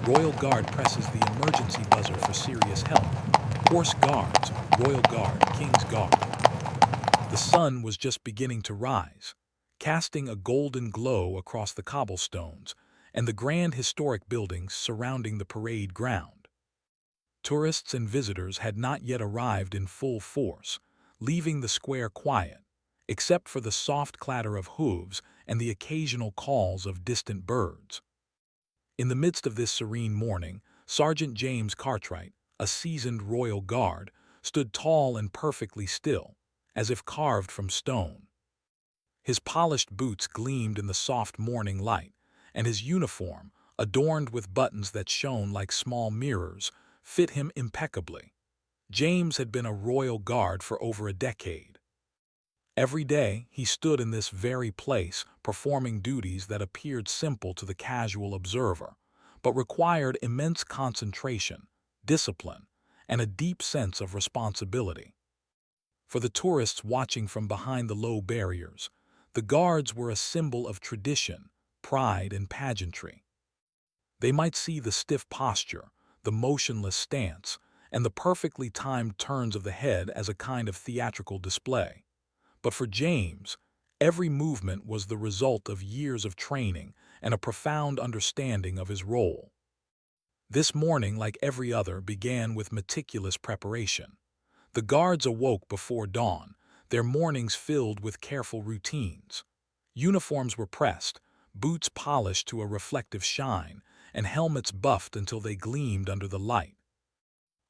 Royal Guard presses the emergency buzzer for serious help. Horse guards, Royal Guard, King's Guard. The sun was just beginning to rise, casting a golden glow across the cobblestones and the grand historic buildings surrounding the parade ground. Tourists and visitors had not yet arrived in full force, leaving the square quiet, except for the soft clatter of hooves and the occasional calls of distant birds. In the midst of this serene morning, Sergeant James Cartwright, a seasoned Royal Guard, stood tall and perfectly still, as if carved from stone. His polished boots gleamed in the soft morning light, and his uniform, adorned with buttons that shone like small mirrors, fit him impeccably. James had been a Royal Guard for over a decade. Every day he stood in this very place performing duties that appeared simple to the casual observer, but required immense concentration, discipline, and a deep sense of responsibility. For the tourists watching from behind the low barriers, the guards were a symbol of tradition, pride, and pageantry. They might see the stiff posture, the motionless stance, and the perfectly timed turns of the head as a kind of theatrical display. But for James, every movement was the result of years of training and a profound understanding of his role. This morning, like every other, began with meticulous preparation. The guards awoke before dawn, their mornings filled with careful routines. Uniforms were pressed, boots polished to a reflective shine, and helmets buffed until they gleamed under the light.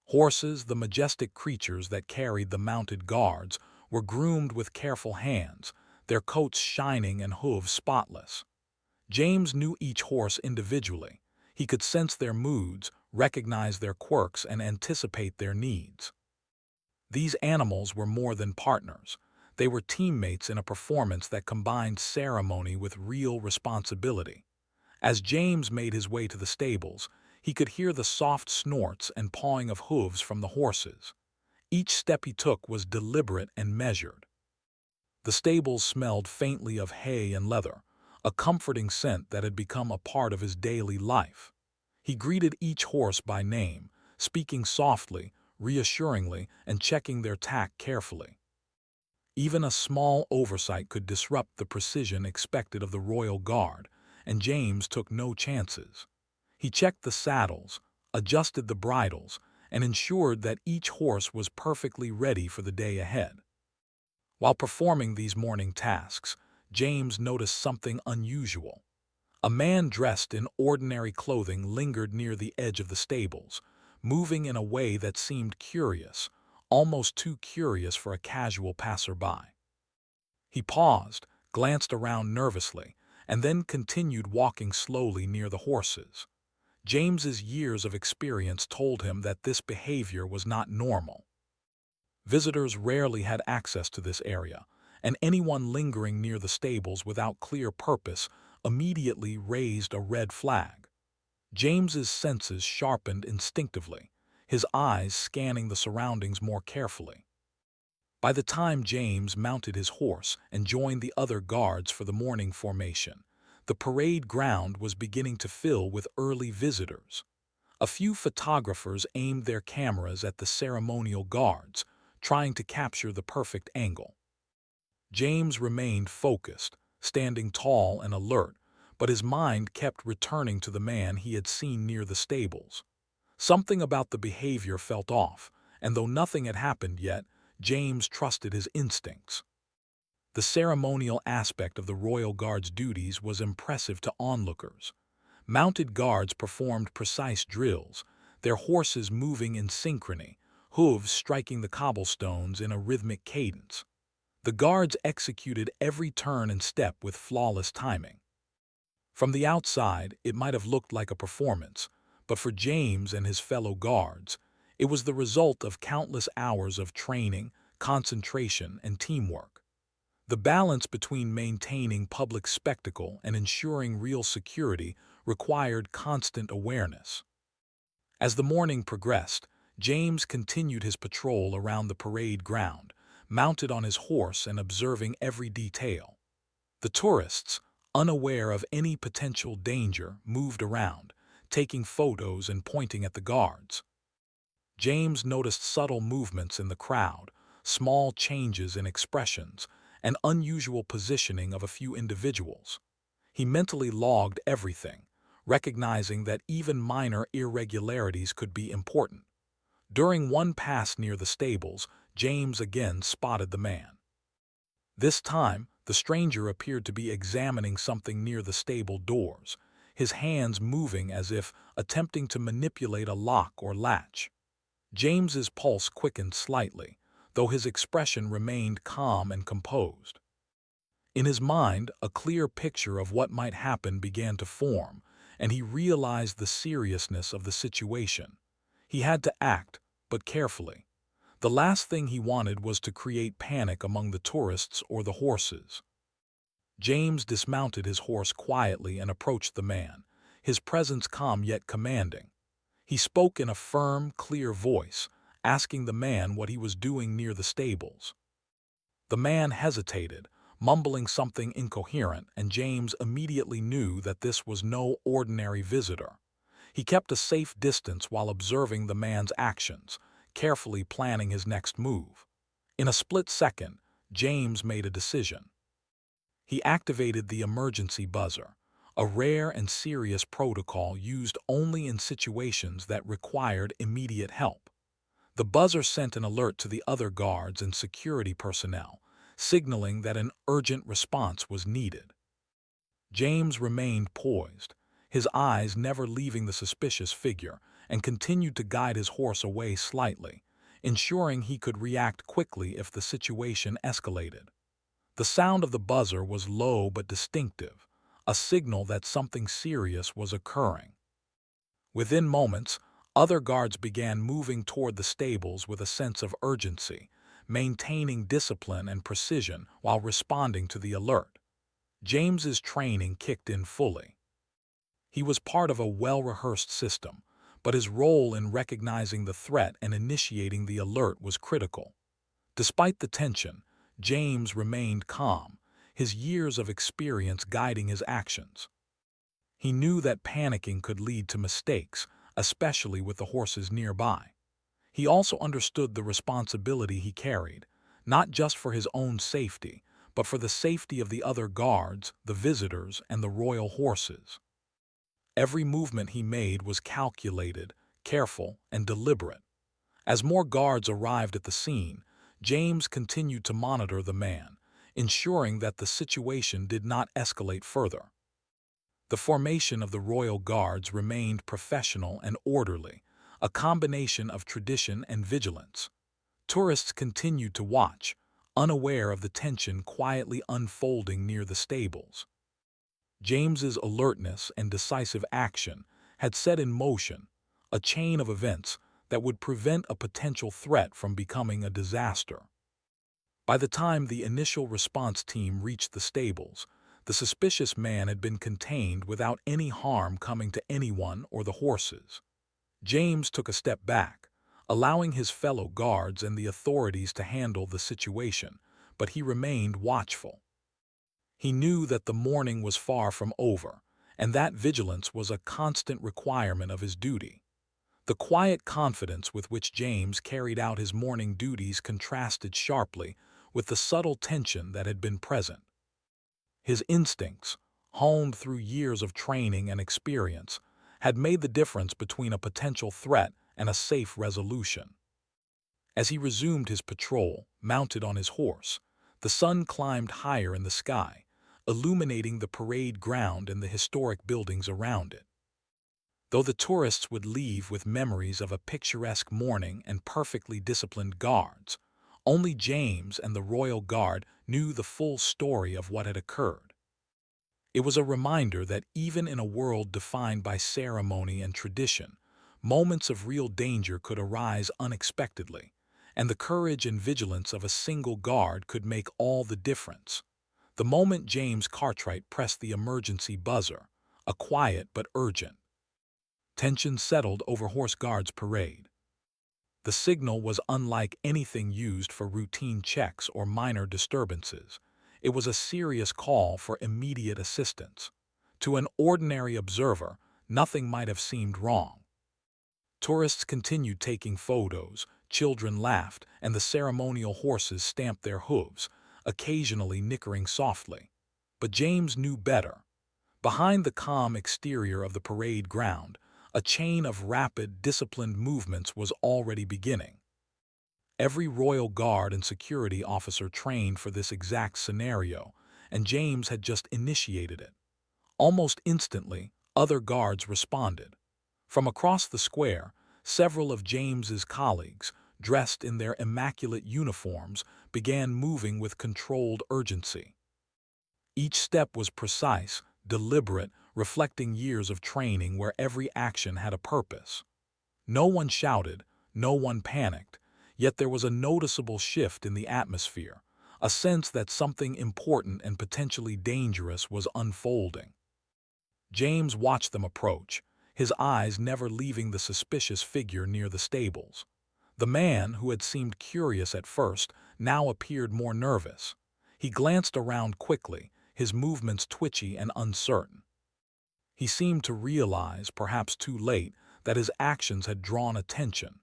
Horses, the majestic creatures that carried the mounted guards, were groomed with careful hands, their coats shining and hooves spotless. James knew each horse individually. He could sense their moods, recognize their quirks, and anticipate their needs. These animals were more than partners. They were teammates in a performance that combined ceremony with real responsibility. As James made his way to the stables, he could hear the soft snorts and pawing of hooves from the horses. Each step he took was deliberate and measured. The stables smelled faintly of hay and leather, a comforting scent that had become a part of his daily life. He greeted each horse by name, speaking softly, reassuringly, and checking their tack carefully. Even a small oversight could disrupt the precision expected of the Royal Guard, and James took no chances. He checked the saddles, adjusted the bridles, and ensured that each horse was perfectly ready for the day ahead. While performing these morning tasks, James noticed something unusual. A man dressed in ordinary clothing lingered near the edge of the stables, moving in a way that seemed curious, almost too curious for a casual passerby. He paused, glanced around nervously, and then continued walking slowly near the horses. James's years of experience told him that this behavior was not normal. Visitors rarely had access to this area, and anyone lingering near the stables without clear purpose immediately raised a red flag. James's senses sharpened instinctively, his eyes scanning the surroundings more carefully. By the time James mounted his horse and joined the other guards for the morning formation, the parade ground was beginning to fill with early visitors. A few photographers aimed their cameras at the ceremonial guards, trying to capture the perfect angle. James remained focused, standing tall and alert, but his mind kept returning to the man he had seen near the stables. Something about the behavior felt off, and though nothing had happened yet, James trusted his instincts. The ceremonial aspect of the Royal Guard's duties was impressive to onlookers. Mounted guards performed precise drills, their horses moving in synchrony, hooves striking the cobblestones in a rhythmic cadence. The guards executed every turn and step with flawless timing. From the outside, it might have looked like a performance, but for James and his fellow guards, it was the result of countless hours of training, concentration, and teamwork. The balance between maintaining public spectacle and ensuring real security required constant awareness. As the morning progressed, James continued his patrol around the parade ground, mounted on his horse and observing every detail. The tourists, unaware of any potential danger, moved around, taking photos and pointing at the guards. James noticed subtle movements in the crowd, small changes in expressions, and unusual positioning of a few individuals. He mentally logged everything, recognizing that even minor irregularities could be important. During one pass near the stables, James again spotted the man. This time, the stranger appeared to be examining something near the stable doors, his hands moving as if attempting to manipulate a lock or latch. James's pulse quickened slightly, though his expression remained calm and composed. In his mind, a clear picture of what might happen began to form, and he realized the seriousness of the situation. He had to act, but carefully. The last thing he wanted was to create panic among the tourists or the horses. James dismounted his horse quietly and approached the man, his presence calm yet commanding. He spoke in a firm, clear voice, asking the man what he was doing near the stables. The man hesitated, mumbling something incoherent, and James immediately knew that this was no ordinary visitor. He kept a safe distance while observing the man's actions, carefully planning his next move. In a split second, James made a decision. He activated the emergency buzzer, a rare and serious protocol used only in situations that required immediate help. The buzzer sent an alert to the other guards and security personnel, signaling that an urgent response was needed. James remained poised, his eyes never leaving the suspicious figure, and continued to guide his horse away slightly, ensuring he could react quickly if the situation escalated. The sound of the buzzer was low but distinctive, a signal that something serious was occurring. Within moments, other guards began moving toward the stables with a sense of urgency, maintaining discipline and precision while responding to the alert. James's training kicked in fully. He was part of a well-rehearsed system, but his role in recognizing the threat and initiating the alert was critical. Despite the tension, James remained calm, his years of experience guiding his actions. He knew that panicking could lead to mistakes, especially with the horses nearby. He also understood the responsibility he carried, not just for his own safety, but for the safety of the other guards, the visitors, and the royal horses. Every movement he made was calculated, careful, and deliberate. As more guards arrived at the scene, James continued to monitor the man, ensuring that the situation did not escalate further. The formation of the royal guards remained professional and orderly, a combination of tradition and vigilance. Tourists continued to watch, unaware of the tension quietly unfolding near the stables. James's alertness and decisive action had set in motion a chain of events that would prevent a potential threat from becoming a disaster. By the time the initial response team reached the stables, the suspicious man had been contained without any harm coming to anyone or the horses. James took a step back, allowing his fellow guards and the authorities to handle the situation, but he remained watchful. He knew that the morning was far from over, and that vigilance was a constant requirement of his duty. The quiet confidence with which James carried out his morning duties contrasted sharply with the subtle tension that had been present. His instincts, honed through years of training and experience, had made the difference between a potential threat and a safe resolution. As he resumed his patrol, mounted on his horse, the sun climbed higher in the sky, illuminating the parade ground and the historic buildings around it. Though the tourists would leave with memories of a picturesque morning and perfectly disciplined guards, only James and the royal guard knew the full story of what had occurred. It was a reminder that even in a world defined by ceremony and tradition, moments of real danger could arise unexpectedly, and the courage and vigilance of a single guard could make all the difference. The moment James Cartwright pressed the emergency buzzer, a quiet but urgent tension settled over Horse Guard's parade. The signal was unlike anything used for routine checks or minor disturbances. It was a serious call for immediate assistance. To an ordinary observer, nothing might have seemed wrong. Tourists continued taking photos, children laughed, and the ceremonial horses stamped their hooves, occasionally nickering softly. But James knew better. Behind the calm exterior of the parade ground, a chain of rapid, disciplined movements was already beginning. Every royal guard and security officer trained for this exact scenario, and James had just initiated it. Almost instantly, other guards responded. From across the square, several of James's colleagues, dressed in their immaculate uniforms, began moving with controlled urgency. Each step was precise, deliberate, reflecting years of training where every action had a purpose. No one shouted, no one panicked, yet there was a noticeable shift in the atmosphere, a sense that something important and potentially dangerous was unfolding. James watched them approach, his eyes never leaving the suspicious figure near the stables. The man, who had seemed curious at first, now appeared more nervous. He glanced around quickly, his movements twitchy and uncertain. He seemed to realize, perhaps too late, that his actions had drawn attention.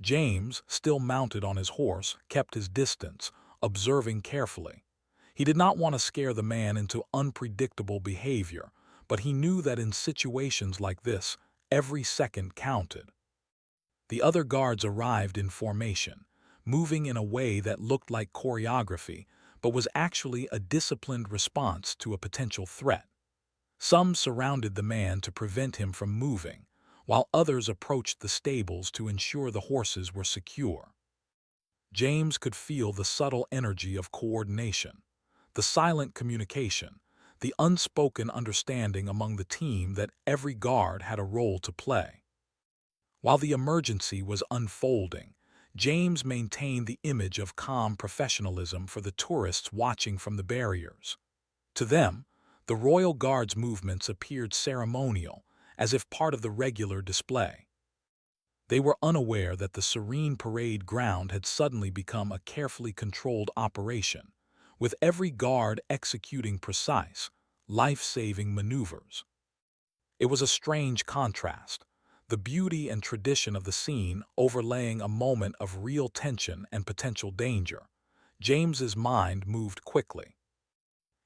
James, still mounted on his horse, kept his distance, observing carefully. He did not want to scare the man into unpredictable behavior, but he knew that in situations like this, every second counted. The other guards arrived in formation, moving in a way that looked like choreography, but was actually a disciplined response to a potential threat. Some surrounded the man to prevent him from moving, while others approached the stables to ensure the horses were secure. James could feel the subtle energy of coordination, the silent communication, the unspoken understanding among the team that every guard had a role to play. While the emergency was unfolding, James maintained the image of calm professionalism for the tourists watching from the barriers. To them, the Royal Guard's movements appeared ceremonial, as if part of the regular display. They were unaware that the serene parade ground had suddenly become a carefully controlled operation, with every guard executing precise, life-saving maneuvers. It was a strange contrast, the beauty and tradition of the scene overlaying a moment of real tension and potential danger. James's mind moved quickly.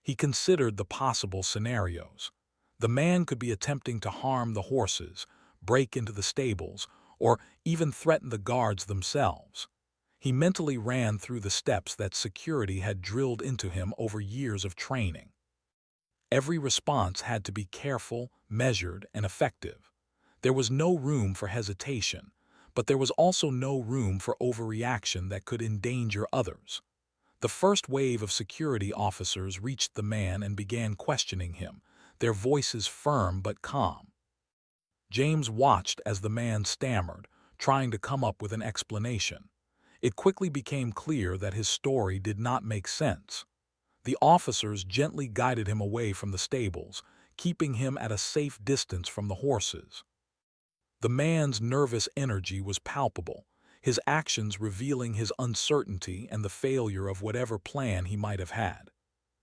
He considered the possible scenarios. The man could be attempting to harm the horses, break into the stables, or even threaten the guards themselves. He mentally ran through the steps that security had drilled into him over years of training. Every response had to be careful, measured, and effective. There was no room for hesitation, but there was also no room for overreaction that could endanger others. The first wave of security officers reached the man and began questioning him, their voices firm but calm. James watched as the man stammered, trying to come up with an explanation. It quickly became clear that his story did not make sense. The officers gently guided him away from the stables, keeping him at a safe distance from the horses. The man's nervous energy was palpable, his actions revealing his uncertainty and the failure of whatever plan he might have had.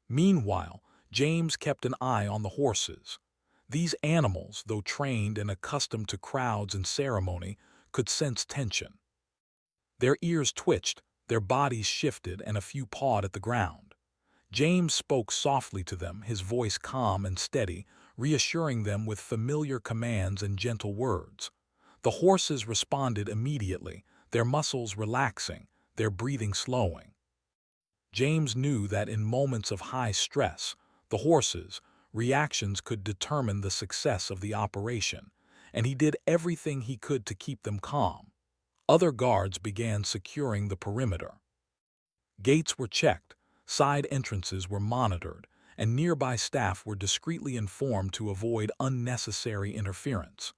Meanwhile, James kept an eye on the horses. These animals, though trained and accustomed to crowds and ceremony, could sense tension. Their ears twitched, their bodies shifted, and a few pawed at the ground. James spoke softly to them, his voice calm and steady, reassuring them with familiar commands and gentle words. The horses responded immediately, their muscles relaxing, their breathing slowing. James knew that in moments of high stress, the horses' reactions could determine the success of the operation, and he did everything he could to keep them calm. Other guards began securing the perimeter. Gates were checked, side entrances were monitored, and nearby staff were discreetly informed to avoid unnecessary interference.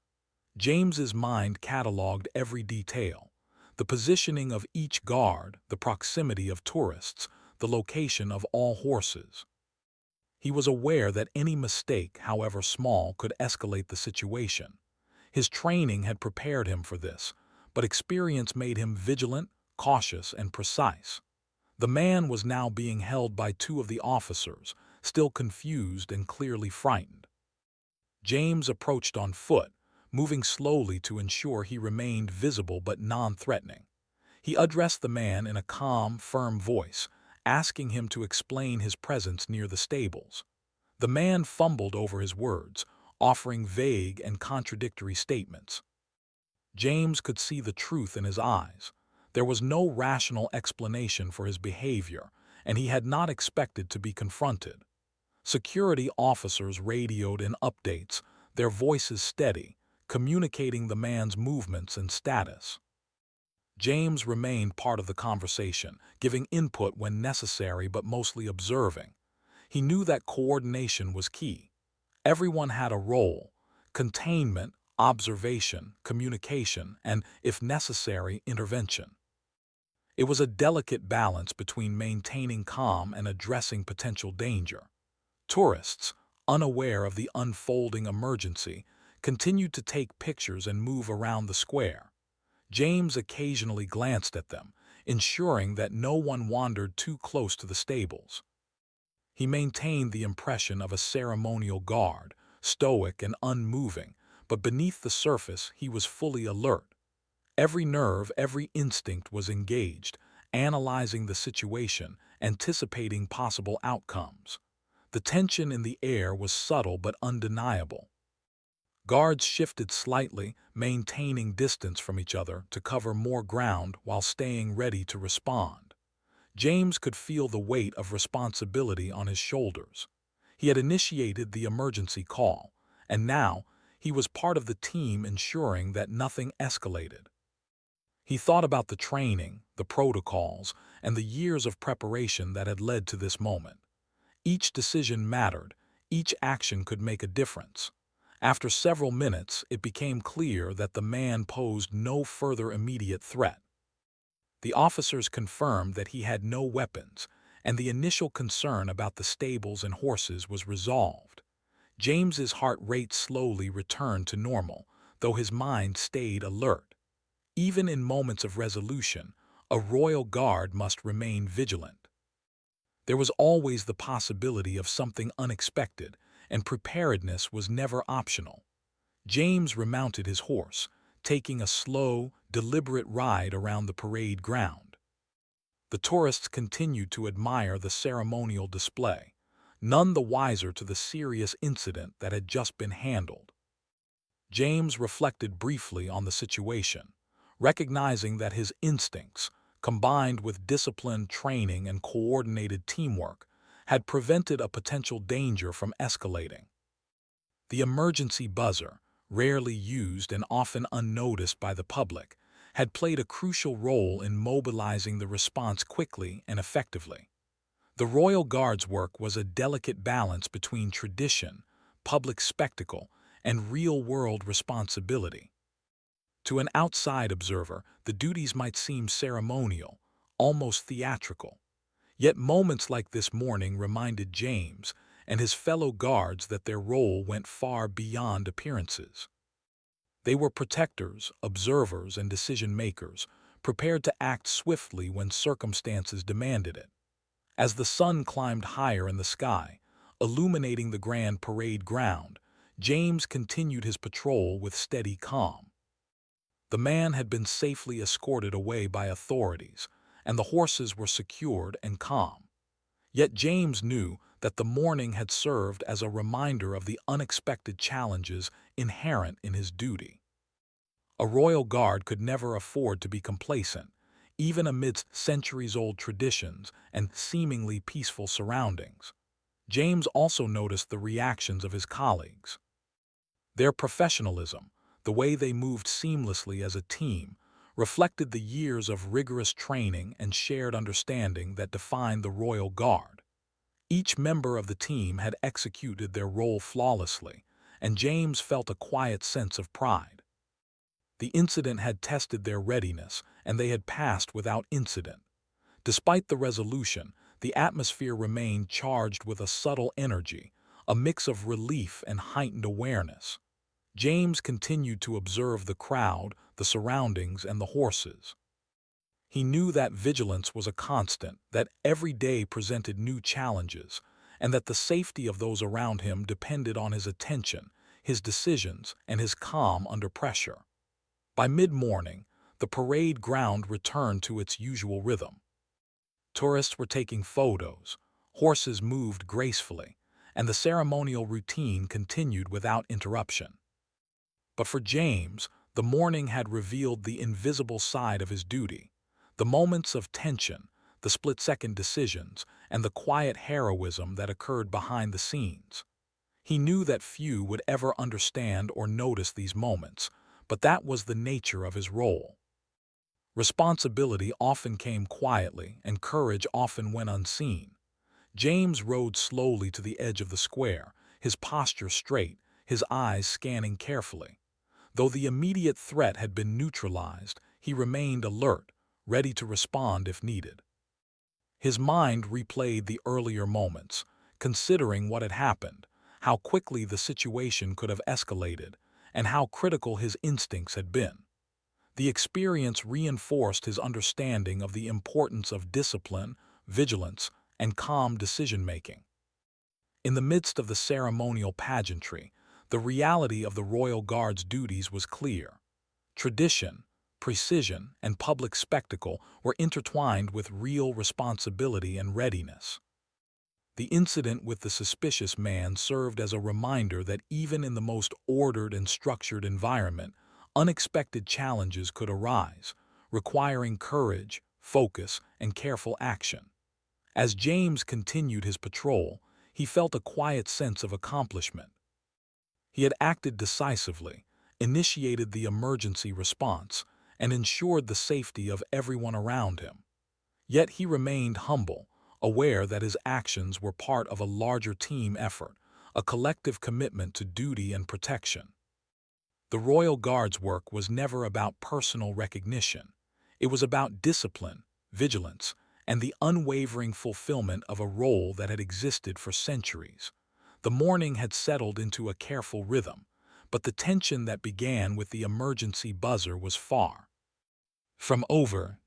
James's mind cataloged every detail: the positioning of each guard, the proximity of tourists, the location of all horses. He was aware that any mistake, however small, could escalate the situation. His training had prepared him for this, but experience made him vigilant, cautious, and precise. The man was now being held by two of the officers, still confused and clearly frightened. James approached on foot, moving slowly to ensure he remained visible but non-threatening. He addressed the man in a calm, firm voice, asking him to explain his presence near the stables. The man fumbled over his words, offering vague and contradictory statements. James could see the truth in his eyes. There was no rational explanation for his behavior, and he had not expected to be confronted. Security officers radioed in updates, their voices steady, communicating the man's movements and status. James remained part of the conversation, giving input when necessary but mostly observing. He knew that coordination was key. Everyone had a role: containment, observation, communication, and, if necessary, intervention. It was a delicate balance between maintaining calm and addressing potential danger. Tourists, unaware of the unfolding emergency, continued to take pictures and move around the square. James occasionally glanced at them, ensuring that no one wandered too close to the stables. He maintained the impression of a ceremonial guard, stoic and unmoving, but beneath the surface he was fully alert. Every nerve, every instinct was engaged, analyzing the situation, anticipating possible outcomes. The tension in the air was subtle but undeniable. Guards shifted slightly, maintaining distance from each other to cover more ground while staying ready to respond. James could feel the weight of responsibility on his shoulders. He had initiated the emergency call, and now he was part of the team ensuring that nothing escalated. He thought about the training, the protocols, and the years of preparation that had led to this moment. Each decision mattered, each action could make a difference. After several minutes, it became clear that the man posed no further immediate threat. The officers confirmed that he had no weapons, and the initial concern about the stables and horses was resolved. James's heart rate slowly returned to normal, though his mind stayed alert. Even in moments of resolution, a royal guard must remain vigilant. There was always the possibility of something unexpected, and preparedness was never optional. James remounted his horse, taking a slow, deliberate ride around the parade ground. The tourists continued to admire the ceremonial display, none the wiser to the serious incident that had just been handled. James reflected briefly on the situation, recognizing that his instincts, combined with disciplined training and coordinated teamwork, had prevented a potential danger from escalating. The emergency buzzer, rarely used and often unnoticed by the public, had played a crucial role in mobilizing the response quickly and effectively. The Royal Guard's work was a delicate balance between tradition, public spectacle, and real-world responsibility. To an outside observer, the duties might seem ceremonial, almost theatrical. Yet moments like this morning reminded James and his fellow guards that their role went far beyond appearances. They were protectors, observers, and decision-makers, prepared to act swiftly when circumstances demanded it. As the sun climbed higher in the sky, illuminating the grand parade ground, James continued his patrol with steady calm. The man had been safely escorted away by authorities, and the horses were secured and calm. Yet James knew that the morning had served as a reminder of the unexpected challenges inherent in his duty. A royal guard could never afford to be complacent, even amidst centuries-old traditions and seemingly peaceful surroundings. James also noticed the reactions of his colleagues. Their professionalism, the way they moved seamlessly as a team, reflected the years of rigorous training and shared understanding that defined the Royal Guard. Each member of the team had executed their role flawlessly, and James felt a quiet sense of pride. The incident had tested their readiness, and they had passed without incident. Despite the resolution, the atmosphere remained charged with a subtle energy, a mix of relief and heightened awareness. James continued to observe the crowd, the surroundings, and the horses. He knew that vigilance was a constant, that every day presented new challenges, and that the safety of those around him depended on his attention, his decisions, and his calm under pressure. By mid-morning, the parade ground returned to its usual rhythm. Tourists were taking photos, horses moved gracefully, and the ceremonial routine continued without interruption. But for James, the morning had revealed the invisible side of his duty, the moments of tension, the split-second decisions, and the quiet heroism that occurred behind the scenes. He knew that few would ever understand or notice these moments, but that was the nature of his role. Responsibility often came quietly, and courage often went unseen. James rode slowly to the edge of the square, his posture straight, his eyes scanning carefully. Though the immediate threat had been neutralized, he remained alert, ready to respond if needed. His mind replayed the earlier moments, considering what had happened, how quickly the situation could have escalated, and how critical his instincts had been. The experience reinforced his understanding of the importance of discipline, vigilance, and calm decision-making. In the midst of the ceremonial pageantry, the reality of the royal guard's duties was clear. Tradition, precision, and public spectacle were intertwined with real responsibility and readiness. The incident with the suspicious man served as a reminder that even in the most ordered and structured environment, unexpected challenges could arise, requiring courage, focus, and careful action. As James continued his patrol, he felt a quiet sense of accomplishment. He had acted decisively, initiated the emergency response, and ensured the safety of everyone around him. Yet he remained humble, aware that his actions were part of a larger team effort, a collective commitment to duty and protection. The Royal Guard's work was never about personal recognition. It was about discipline, vigilance, and the unwavering fulfillment of a role that had existed for centuries. The morning had settled into a careful rhythm, but the tension that began with the emergency buzzer was far from over.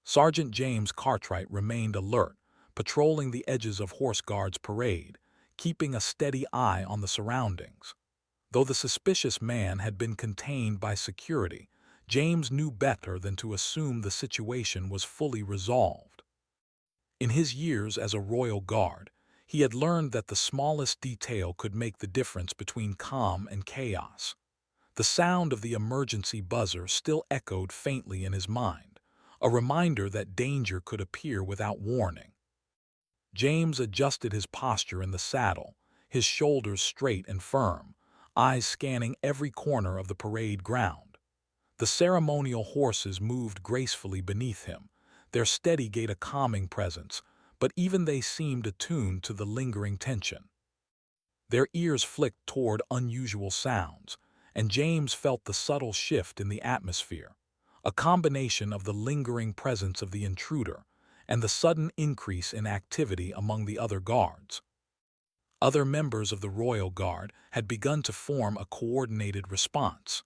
Sergeant James Cartwright remained alert, patrolling the edges of Horse Guard's parade, keeping a steady eye on the surroundings. Though the suspicious man had been contained by security, James knew better than to assume the situation was fully resolved. In his years as a Royal Guard, he had learned that the smallest detail could make the difference between calm and chaos. The sound of the emergency buzzer still echoed faintly in his mind, a reminder that danger could appear without warning. James adjusted his posture in the saddle, his shoulders straight and firm, eyes scanning every corner of the parade ground. The ceremonial horses moved gracefully beneath him, their steady gait a calming presence, but even they seemed attuned to the lingering tension. Their ears flicked toward unusual sounds, and James felt the subtle shift in the atmosphere, a combination of the lingering presence of the intruder and the sudden increase in activity among the other guards. Other members of the Royal Guard had begun to form a coordinated response.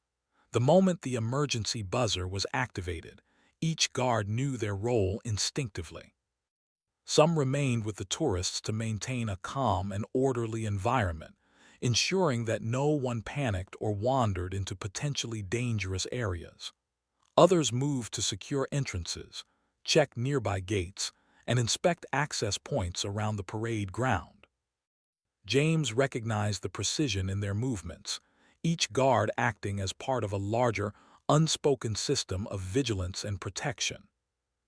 The moment the emergency buzzer was activated, each guard knew their role instinctively. Some remained with the tourists to maintain a calm and orderly environment, ensuring that no one panicked or wandered into potentially dangerous areas. Others moved to secure entrances, check nearby gates, and inspect access points around the parade ground. James recognized the precision in their movements, each guard acting as part of a larger, unspoken system of vigilance and protection.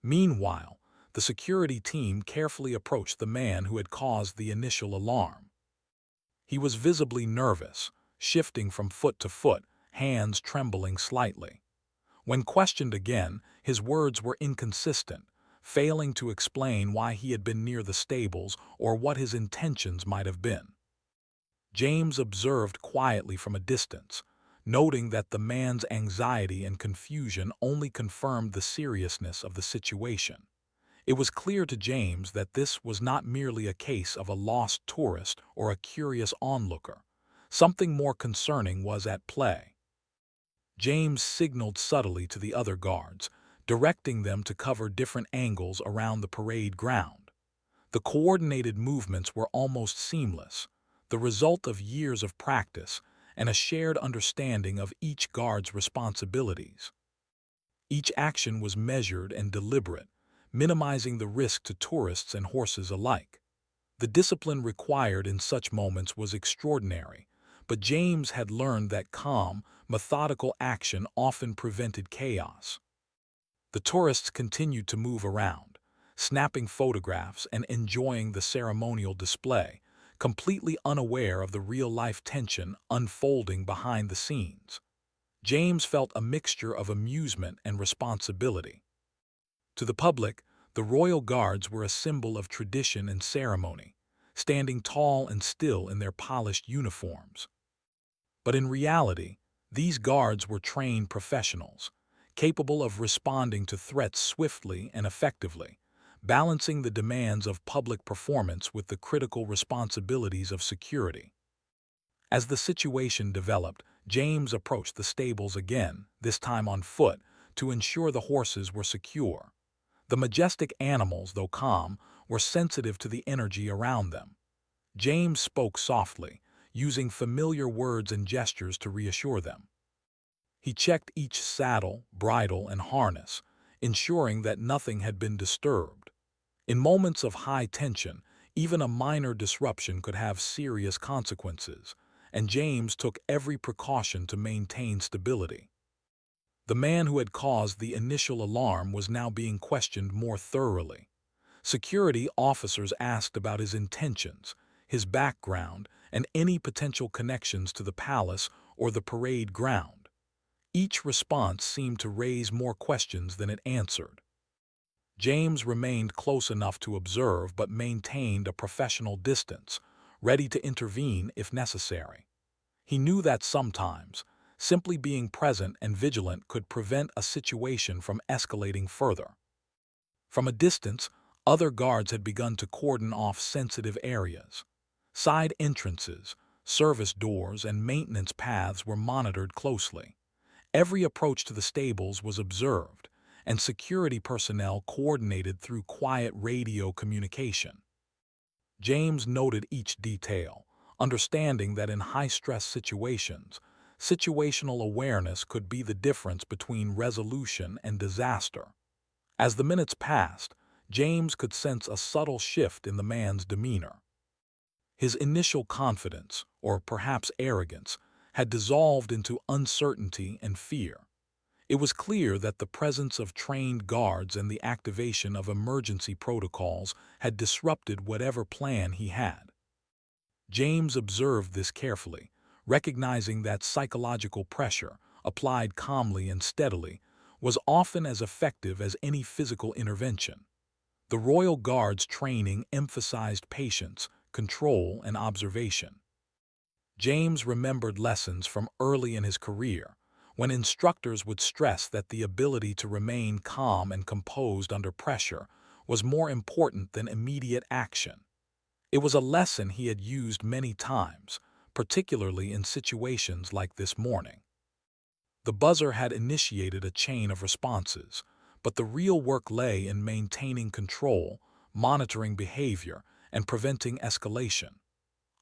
Meanwhile, the security team carefully approached the man who had caused the initial alarm. He was visibly nervous, shifting from foot to foot, hands trembling slightly. When questioned again, his words were inconsistent, failing to explain why he had been near the stables or what his intentions might have been. James observed quietly from a distance, noting that the man's anxiety and confusion only confirmed the seriousness of the situation. It was clear to James that this was not merely a case of a lost tourist or a curious onlooker. Something more concerning was at play. James signaled subtly to the other guards, directing them to cover different angles around the parade ground. The coordinated movements were almost seamless, the result of years of practice, and a shared understanding of each guard's responsibilities. Each action was measured and deliberate, minimizing the risk to tourists and horses alike. The discipline required in such moments was extraordinary, but James had learned that calm, methodical action often prevented chaos. The tourists continued to move around, snapping photographs and enjoying the ceremonial display, completely unaware of the real-life tension unfolding behind the scenes. James felt a mixture of amusement and responsibility. To the public, the royal guards were a symbol of tradition and ceremony, standing tall and still in their polished uniforms. But in reality, these guards were trained professionals, capable of responding to threats swiftly and effectively, balancing the demands of public performance with the critical responsibilities of security. As the situation developed, James approached the stables again, this time on foot, to ensure the horses were secure. The majestic animals, though calm, were sensitive to the energy around them. James spoke softly, using familiar words and gestures to reassure them. He checked each saddle, bridle, and harness, ensuring that nothing had been disturbed. In moments of high tension, even a minor disruption could have serious consequences, and James took every precaution to maintain stability. The man who had caused the initial alarm was now being questioned more thoroughly. Security officers asked about his intentions, his background, and any potential connections to the palace or the parade ground. Each response seemed to raise more questions than it answered. James remained close enough to observe but maintained a professional distance, ready to intervene if necessary. He knew that sometimes, simply being present and vigilant could prevent a situation from escalating further. From a distance, other guards had begun to cordon off sensitive areas. Side entrances, service doors, and maintenance paths were monitored closely. Every approach to the stables was observed, and security personnel coordinated through quiet radio communication. James noted each detail, understanding that in high-stress situations, situational awareness could be the difference between resolution and disaster. As the minutes passed, James could sense a subtle shift in the man's demeanor. His initial confidence, or perhaps arrogance, had dissolved into uncertainty and fear. It was clear that the presence of trained guards and the activation of emergency protocols had disrupted whatever plan he had. James observed this carefully, recognizing that psychological pressure, applied calmly and steadily, was often as effective as any physical intervention. The Royal Guard's training emphasized patience, control, and observation. James remembered lessons from early in his career, when instructors would stress that the ability to remain calm and composed under pressure was more important than immediate action. It was a lesson he had used many times, particularly in situations like this morning. The buzzer had initiated a chain of responses, but the real work lay in maintaining control, monitoring behavior, and preventing escalation.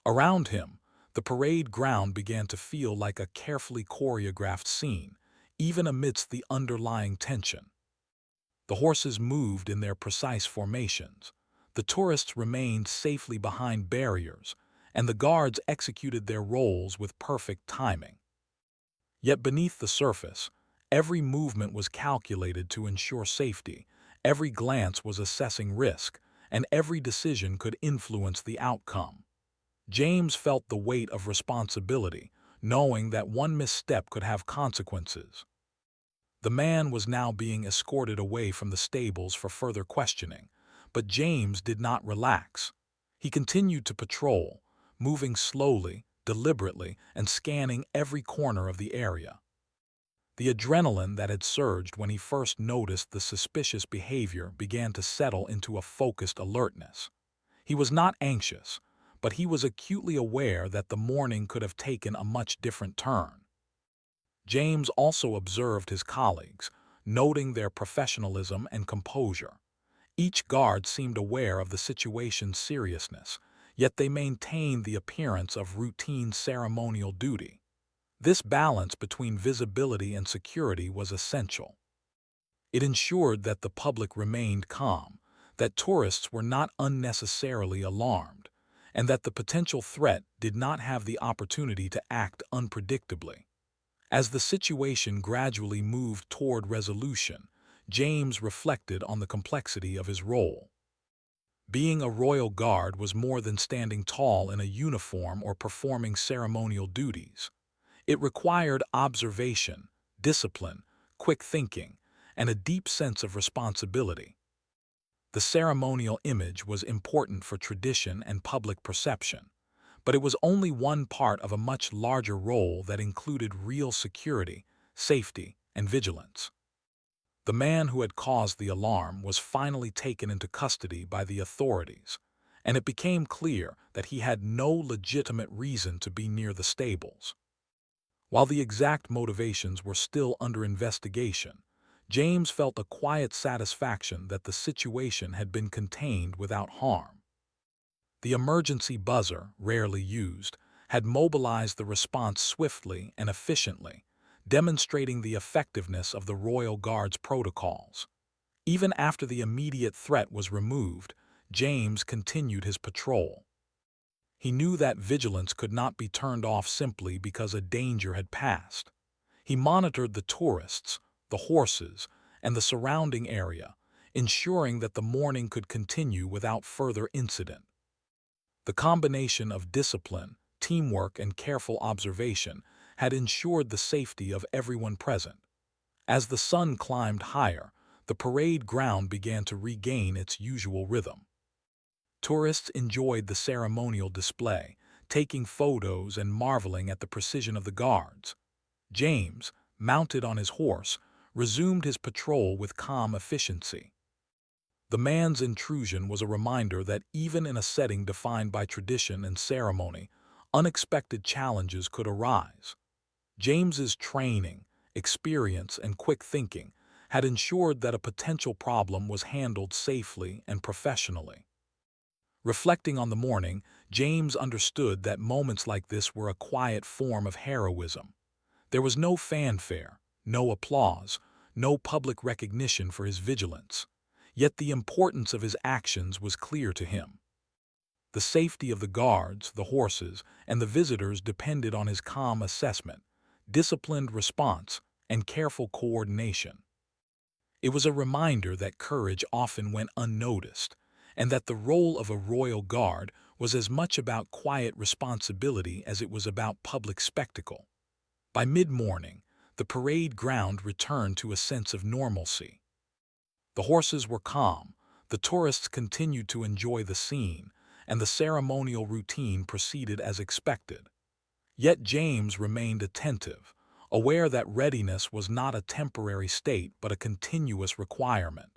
Around him, the parade ground began to feel like a carefully choreographed scene, even amidst the underlying tension. The horses moved in their precise formations, the tourists remained safely behind barriers, and the guards executed their roles with perfect timing. Yet beneath the surface, every movement was calculated to ensure safety, every glance was assessing risk, and every decision could influence the outcome. James felt the weight of responsibility, knowing that one misstep could have consequences. The man was now being escorted away from the stables for further questioning, but James did not relax. He continued to patrol, moving slowly, deliberately, and scanning every corner of the area. The adrenaline that had surged when he first noticed the suspicious behavior began to settle into a focused alertness. He was not anxious, but he was acutely aware that the morning could have taken a much different turn. James also observed his colleagues, noting their professionalism and composure. Each guard seemed aware of the situation's seriousness, yet they maintained the appearance of routine ceremonial duty. This balance between visibility and security was essential. It ensured that the public remained calm, that tourists were not unnecessarily alarmed, and that the potential threat did not have the opportunity to act unpredictably. As the situation gradually moved toward resolution, James reflected on the complexity of his role. Being a royal guard was more than standing tall in a uniform or performing ceremonial duties. It required observation, discipline, quick thinking, and a deep sense of responsibility. The ceremonial image was important for tradition and public perception, but it was only one part of a much larger role that included real security, safety, and vigilance. The man who had caused the alarm was finally taken into custody by the authorities, and it became clear that he had no legitimate reason to be near the stables. While the exact motivations were still under investigation, James felt a quiet satisfaction that the situation had been contained without harm. The emergency buzzer, rarely used, had mobilized the response swiftly and efficiently, demonstrating the effectiveness of the Royal Guard's protocols. Even after the immediate threat was removed, James continued his patrol. He knew that vigilance could not be turned off simply because a danger had passed. He monitored the tourists, the horses, and the surrounding area, ensuring that the morning could continue without further incident. The combination of discipline, teamwork, and careful observation had ensured the safety of everyone present. As the sun climbed higher, the parade ground began to regain its usual rhythm. Tourists enjoyed the ceremonial display, taking photos and marveling at the precision of the guards. James, mounted on his horse, resumed his patrol with calm efficiency. The man's intrusion was a reminder that even in a setting defined by tradition and ceremony, unexpected challenges could arise. James's training, experience, and quick thinking had ensured that a potential problem was handled safely and professionally. Reflecting on the morning, James understood that moments like this were a quiet form of heroism. There was no fanfare, no applause, no public recognition for his vigilance. Yet the importance of his actions was clear to him. The safety of the guards, the horses, and the visitors depended on his calm assessment, disciplined response, and careful coordination. It was a reminder that courage often went unnoticed, and that the role of a royal guard was as much about quiet responsibility as it was about public spectacle. By mid-morning, the parade ground returned to a sense of normalcy. The horses were calm, the tourists continued to enjoy the scene, and the ceremonial routine proceeded as expected. Yet James remained attentive, aware that readiness was not a temporary state but a continuous requirement.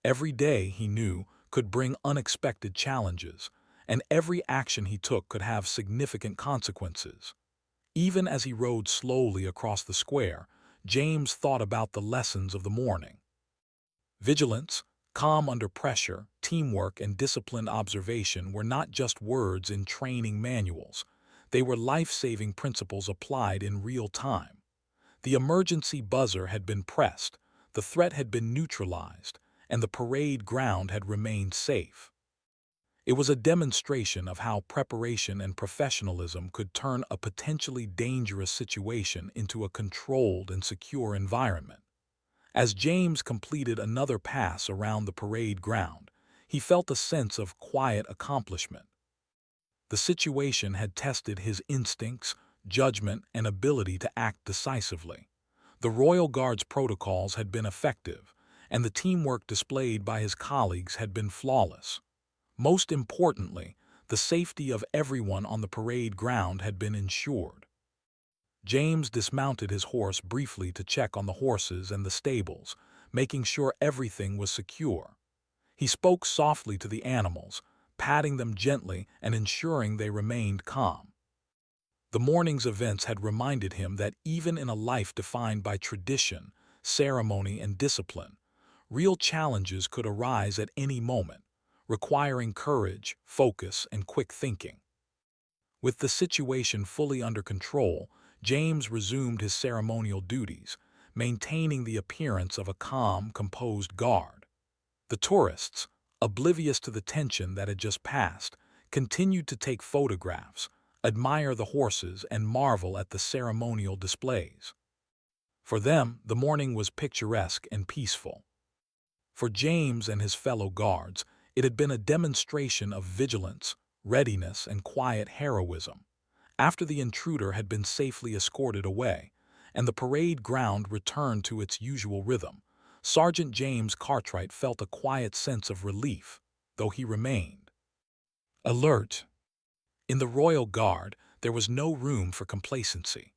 Every day, he knew, could bring unexpected challenges, and every action he took could have significant consequences. Even as he rode slowly across the square, James thought about the lessons of the morning. Vigilance, calm under pressure, teamwork, and disciplined observation were not just words in training manuals. They were life-saving principles applied in real time. The emergency buzzer had been pressed, the threat had been neutralized, and the parade ground had remained safe. It was a demonstration of how preparation and professionalism could turn a potentially dangerous situation into a controlled and secure environment. As James completed another pass around the parade ground, he felt a sense of quiet accomplishment. The situation had tested his instincts, judgment, and ability to act decisively. The Royal Guard's protocols had been effective, and the teamwork displayed by his colleagues had been flawless. Most importantly, the safety of everyone on the parade ground had been ensured. James dismounted his horse briefly to check on the horses and the stables, making sure everything was secure. He spoke softly to the animals, patting them gently and ensuring they remained calm. The morning's events had reminded him that even in a life defined by tradition, ceremony, and discipline, real challenges could arise at any moment, requiring courage, focus, and quick thinking. With the situation fully under control, James resumed his ceremonial duties, maintaining the appearance of a calm, composed guard. The tourists, oblivious to the tension that had just passed, continued to take photographs, admire the horses, and marvel at the ceremonial displays. For them, the morning was picturesque and peaceful. For James and his fellow guards, it had been a demonstration of vigilance, readiness, and quiet heroism. After the intruder had been safely escorted away, and the parade ground returned to its usual rhythm, Sergeant James Cartwright felt a quiet sense of relief, though he remained alert. In the Royal Guard, there was no room for complacency.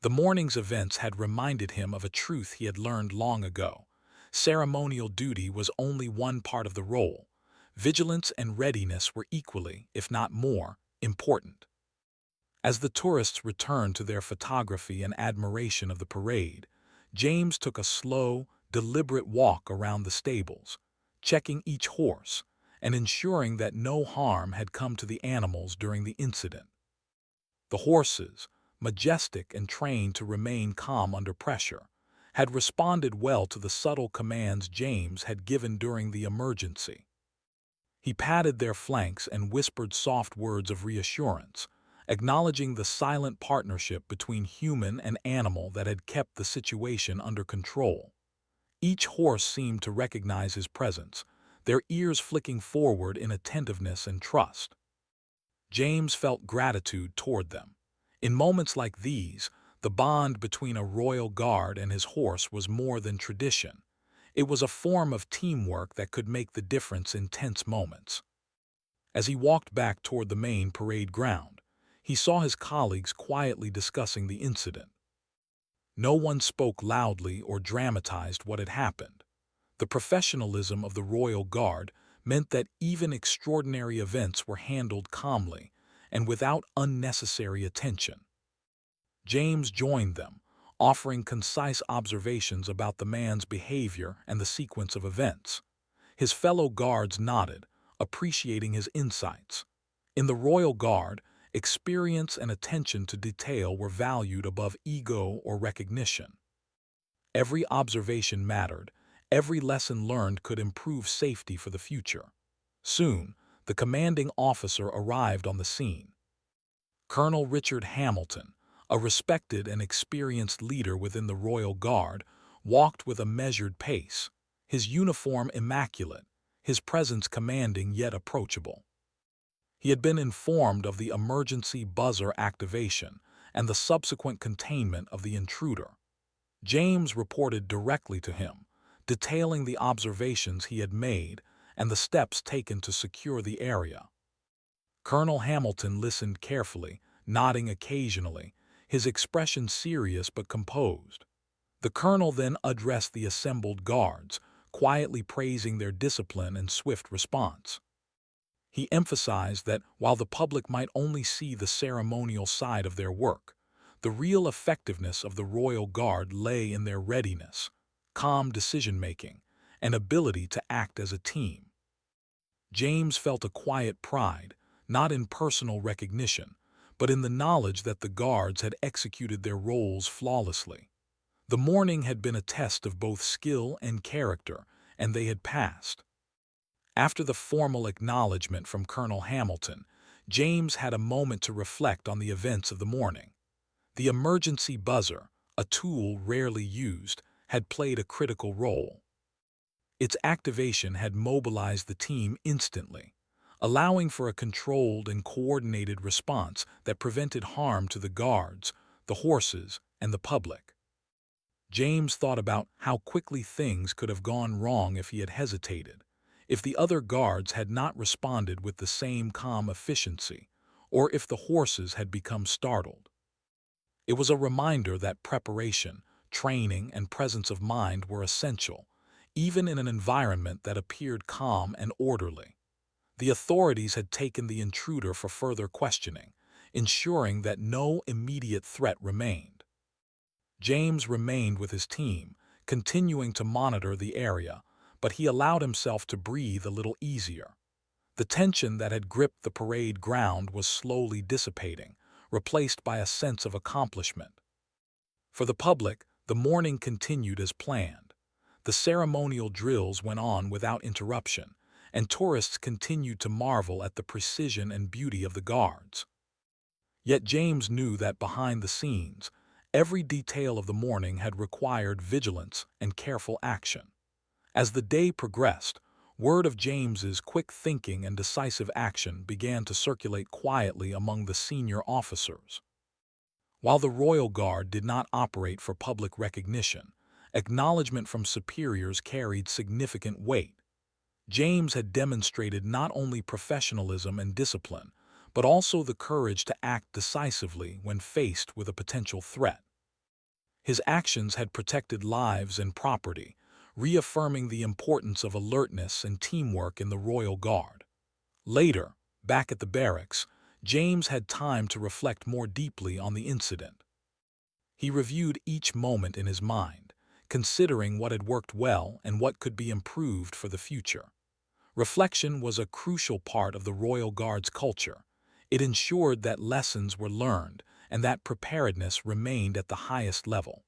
The morning's events had reminded him of a truth he had learned long ago. Ceremonial duty was only one part of the role. Vigilance and readiness were equally, if not more, important. As the tourists returned to their photography and admiration of the parade, James took a slow, deliberate walk around the stables, checking each horse and ensuring that no harm had come to the animals during the incident. The horses, majestic and trained to remain calm under pressure, had responded well to the subtle commands James had given during the emergency. He patted their flanks and whispered soft words of reassurance, acknowledging the silent partnership between human and animal that had kept the situation under control. Each horse seemed to recognize his presence, their ears flicking forward in attentiveness and trust. James felt gratitude toward them. In moments like these, the bond between a royal guard and his horse was more than tradition. It was a form of teamwork that could make the difference in tense moments. As he walked back toward the main parade ground, he saw his colleagues quietly discussing the incident. No one spoke loudly or dramatized what had happened. The professionalism of the Royal Guard meant that even extraordinary events were handled calmly and without unnecessary attention. James joined them, offering concise observations about the man's behavior and the sequence of events. His fellow guards nodded, appreciating his insights. In the Royal Guard, experience and attention to detail were valued above ego or recognition. Every observation mattered. Every lesson learned could improve safety for the future. Soon, the commanding officer arrived on the scene. Colonel Richard Hamilton, a respected and experienced leader within the Royal Guard, walked with a measured pace, his uniform immaculate, his presence commanding yet approachable. He had been informed of the emergency buzzer activation and the subsequent containment of the intruder. James reported directly to him, detailing the observations he had made and the steps taken to secure the area. Colonel Hamilton listened carefully, nodding occasionally, his expression serious but composed. The colonel then addressed the assembled guards, quietly praising their discipline and swift response. He emphasized that while the public might only see the ceremonial side of their work, the real effectiveness of the Royal Guard lay in their readiness, calm decision-making, and ability to act as a team. James felt a quiet pride, not in personal recognition, but in the knowledge that the guards had executed their roles flawlessly. The morning had been a test of both skill and character, and they had passed. After the formal acknowledgement from Colonel Hamilton, James had a moment to reflect on the events of the morning. The emergency buzzer, a tool rarely used, had played a critical role. Its activation had mobilized the team instantly, allowing for a controlled and coordinated response that prevented harm to the guards, the horses, and the public. James thought about how quickly things could have gone wrong if he had hesitated, if the other guards had not responded with the same calm efficiency, or if the horses had become startled. It was a reminder that preparation, training, and presence of mind were essential, even in an environment that appeared calm and orderly. The authorities had taken the intruder for further questioning, ensuring that no immediate threat remained. James remained with his team, continuing to monitor the area, but he allowed himself to breathe a little easier. The tension that had gripped the parade ground was slowly dissipating, replaced by a sense of accomplishment. For the public, the morning continued as planned. The ceremonial drills went on without interruption, and tourists continued to marvel at the precision and beauty of the guards. Yet James knew that behind the scenes, every detail of the morning had required vigilance and careful action. As the day progressed, word of James's quick thinking and decisive action began to circulate quietly among the senior officers. While the Royal Guard did not operate for public recognition, acknowledgement from superiors carried significant weight. James had demonstrated not only professionalism and discipline, but also the courage to act decisively when faced with a potential threat. His actions had protected lives and property, reaffirming the importance of alertness and teamwork in the Royal Guard. Later, back at the barracks, James had time to reflect more deeply on the incident. He reviewed each moment in his mind, considering what had worked well and what could be improved for the future. Reflection was a crucial part of the Royal Guard's culture. It ensured that lessons were learned and that preparedness remained at the highest level.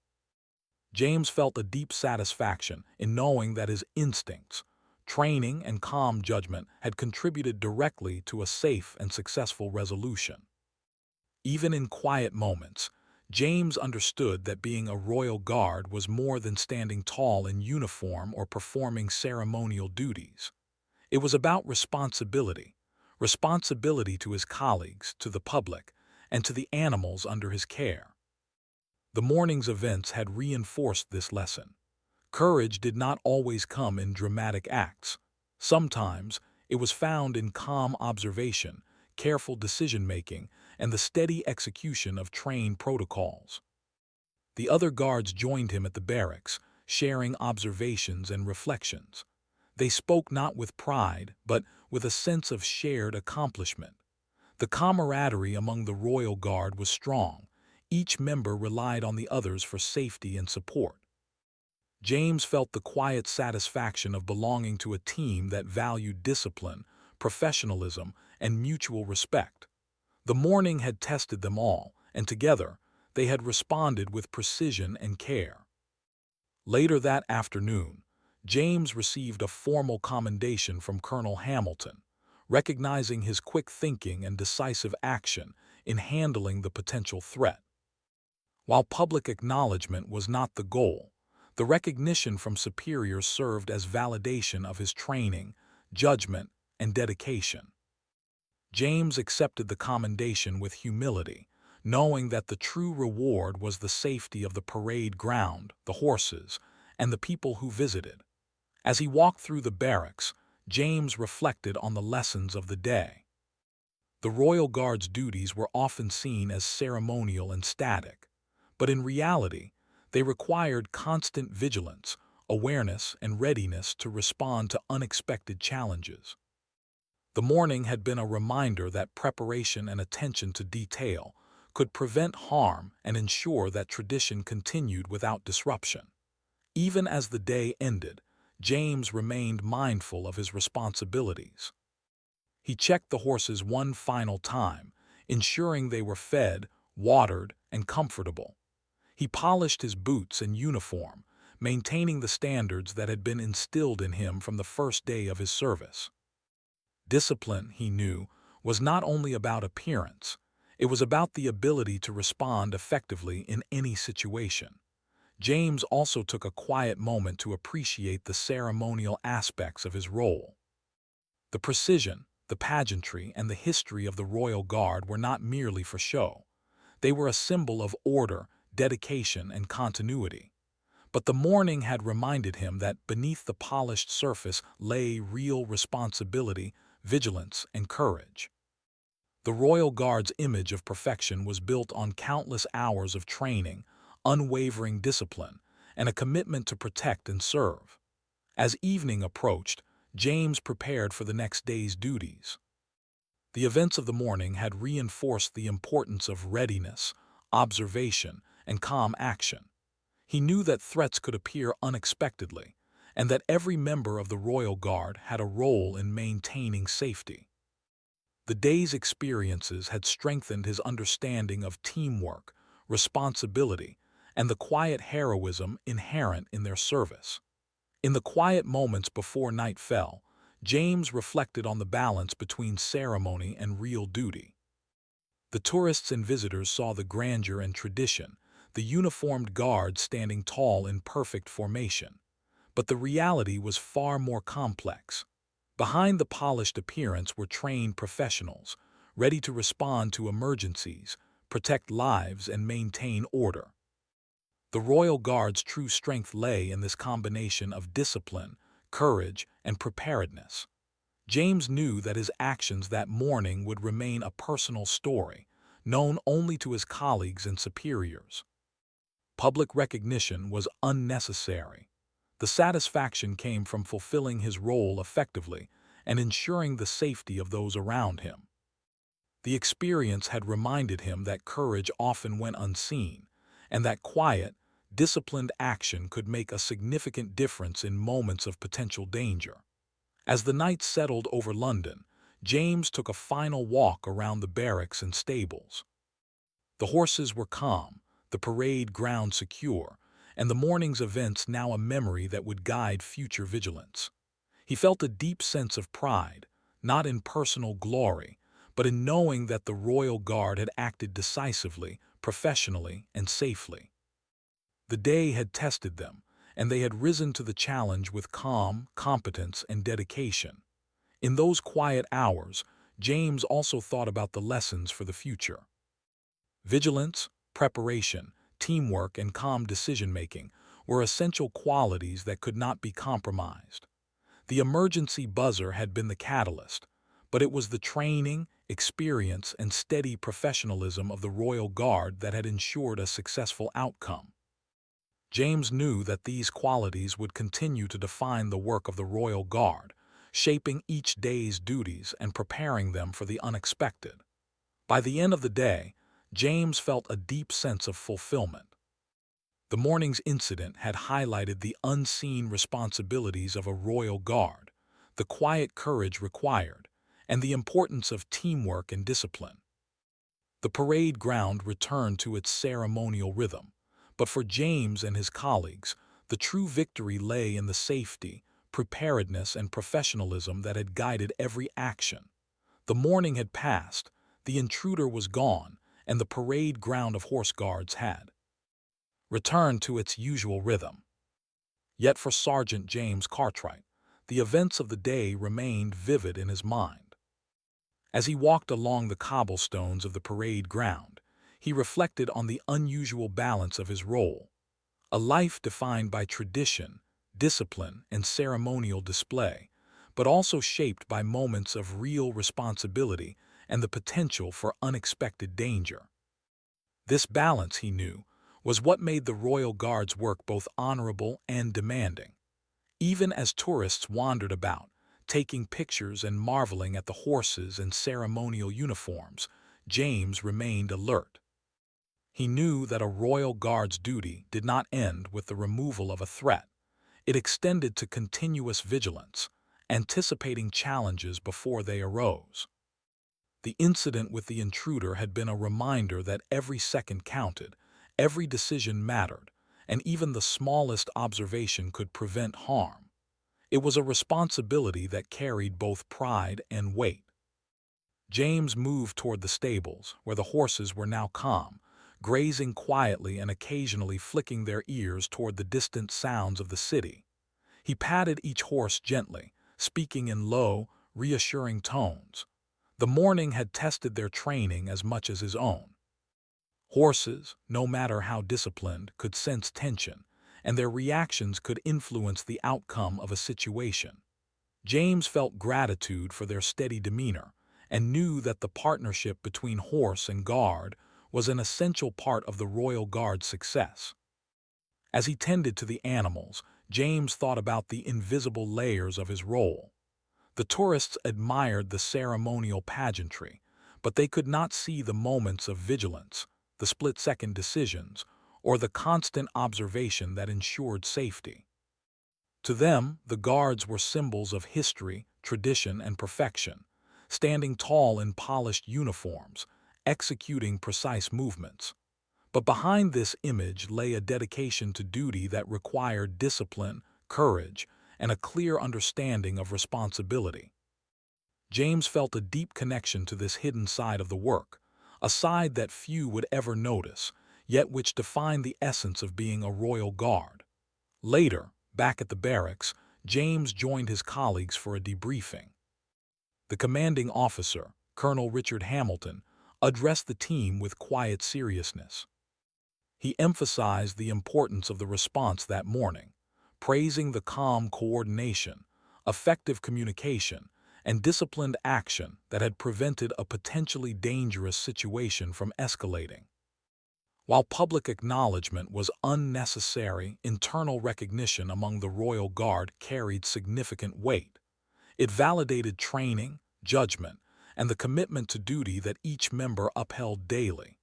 James felt a deep satisfaction in knowing that his instincts, training, and calm judgment had contributed directly to a safe and successful resolution. Even in quiet moments, James understood that being a royal guard was more than standing tall in uniform or performing ceremonial duties. It was about responsibility to his colleagues, to the public, and to the animals under his care. The morning's events had reinforced this lesson. Courage did not always come in dramatic acts. Sometimes it was found in calm observation, careful decision-making, and the steady execution of trained protocols. The other guards joined him at the barracks, sharing observations and reflections. They spoke not with pride, but with a sense of shared accomplishment. The camaraderie among the Royal Guard was strong. Each member relied on the others for safety and support. James felt the quiet satisfaction of belonging to a team that valued discipline, professionalism, and mutual respect. The morning had tested them all, and together, they had responded with precision and care. Later that afternoon, James received a formal commendation from Colonel Hamilton, recognizing his quick thinking and decisive action in handling the potential threat. While public acknowledgement was not the goal, the recognition from superiors served as validation of his training, judgment, and dedication. James accepted the commendation with humility, knowing that the true reward was the safety of the parade ground, the horses, and the people who visited. As he walked through the barracks, James reflected on the lessons of the day. The Royal Guard's duties were often seen as ceremonial and static, but in reality, they required constant vigilance, awareness, and readiness to respond to unexpected challenges. The morning had been a reminder that preparation and attention to detail could prevent harm and ensure that tradition continued without disruption. Even as the day ended, James remained mindful of his responsibilities. He checked the horses one final time, ensuring they were fed, watered, and comfortable. He polished his boots and uniform, maintaining the standards that had been instilled in him from the first day of his service. Discipline, he knew, was not only about appearance, it was about the ability to respond effectively in any situation. James also took a quiet moment to appreciate the ceremonial aspects of his role. The precision, the pageantry, and the history of the Royal Guard were not merely for show. They were a symbol of order, dedication, and continuity. But the morning had reminded him that beneath the polished surface lay real responsibility, vigilance, and courage. The Royal Guard's image of perfection was built on countless hours of training, unwavering discipline, and a commitment to protect and serve. As evening approached, James prepared for the next day's duties. The events of the morning had reinforced the importance of readiness, observation, and calm action. He knew that threats could appear unexpectedly, and that every member of the Royal Guard had a role in maintaining safety. The day's experiences had strengthened his understanding of teamwork, responsibility, and the quiet heroism inherent in their service. In the quiet moments before night fell, James reflected on the balance between ceremony and real duty. The tourists and visitors saw the grandeur and tradition, the uniformed guards standing tall in perfect formation. But the reality was far more complex. Behind the polished appearance were trained professionals, ready to respond to emergencies, protect lives, and maintain order. The Royal Guard's true strength lay in this combination of discipline, courage, and preparedness. James knew that his actions that morning would remain a personal story, known only to his colleagues and superiors. Public recognition was unnecessary. The satisfaction came from fulfilling his role effectively and ensuring the safety of those around him. The experience had reminded him that courage often went unseen, and that quiet, disciplined action could make a significant difference in moments of potential danger. As the night settled over London, James took a final walk around the barracks and stables. The horses were calm, the parade ground secure, and the morning's events now a memory that would guide future vigilance. He felt a deep sense of pride, not in personal glory, but in knowing that the Royal Guard had acted decisively, professionally, and safely. The day had tested them, and they had risen to the challenge with calm, competence, and dedication. In those quiet hours, James also thought about the lessons for the future. Vigilance, preparation, teamwork, and calm decision-making were essential qualities that could not be compromised. The emergency buzzer had been the catalyst, but it was the training, experience, and steady professionalism of the Royal Guard that had ensured a successful outcome. James knew that these qualities would continue to define the work of the Royal Guard, shaping each day's duties and preparing them for the unexpected. By the end of the day, James felt a deep sense of fulfillment. The morning's incident had highlighted the unseen responsibilities of a Royal Guard, the quiet courage required, and the importance of teamwork and discipline. The parade ground returned to its ceremonial rhythm, but for James and his colleagues, the true victory lay in the safety, preparedness, and professionalism that had guided every action. The morning had passed, the intruder was gone, and the parade ground of horse guards had returned to its usual rhythm. Yet for Sergeant James Cartwright, the events of the day remained vivid in his mind. As he walked along the cobblestones of the parade ground, he reflected on the unusual balance of his role, a life defined by tradition, discipline, and ceremonial display, but also shaped by moments of real responsibility and the potential for unexpected danger. This balance, he knew, was what made the Royal Guard's work both honorable and demanding. Even as tourists wandered about, taking pictures and marveling at the horses and ceremonial uniforms, James remained alert. He knew that a Royal Guard's duty did not end with the removal of a threat. It extended to continuous vigilance, anticipating challenges before they arose. The incident with the intruder had been a reminder that every second counted, every decision mattered, and even the smallest observation could prevent harm. It was a responsibility that carried both pride and weight. James moved toward the stables, where the horses were now calm, grazing quietly and occasionally flicking their ears toward the distant sounds of the city. He patted each horse gently, speaking in low, reassuring tones. The morning had tested their training as much as his own. Horses, no matter how disciplined, could sense tension, and their reactions could influence the outcome of a situation. James felt gratitude for their steady demeanor and knew that the partnership between horse and guard was an essential part of the Royal Guard's success. As he tended to the animals, James thought about the invisible layers of his role. The tourists admired the ceremonial pageantry, but they could not see the moments of vigilance, the split-second decisions, or the constant observation that ensured safety. To them, the guards were symbols of history, tradition, and perfection, standing tall in polished uniforms, executing precise movements. But behind this image lay a dedication to duty that required discipline, courage, and a clear understanding of responsibility. James felt a deep connection to this hidden side of the work, a side that few would ever notice, yet which defined the essence of being a royal guard. Later, back at the barracks, James joined his colleagues for a debriefing. The commanding officer, Colonel Richard Hamilton, addressed the team with quiet seriousness. He emphasized the importance of the response that morning, praising the calm coordination, effective communication, and disciplined action that had prevented a potentially dangerous situation from escalating. While public acknowledgement was unnecessary, internal recognition among the Royal Guard carried significant weight. It validated training, judgment, and the commitment to duty that each member upheld daily.